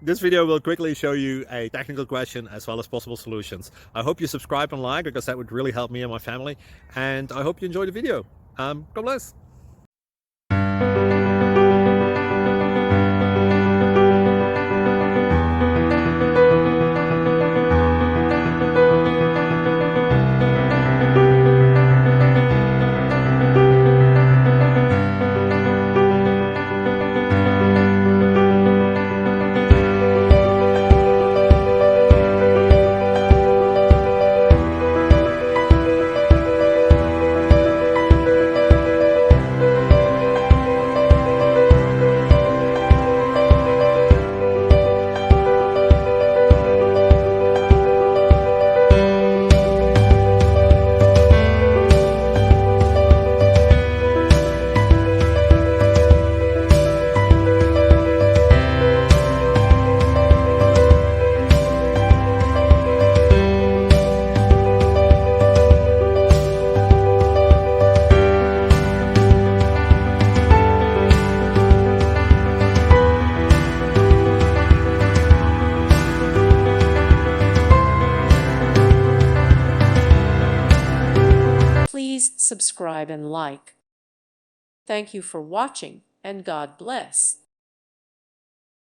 This video will quickly show you a technical question as well as possible solutions. I hope you subscribe and like, because that would really help me and my family. And I hope you enjoy the video. God bless. Please subscribe and like. Thank you for watching, and God bless.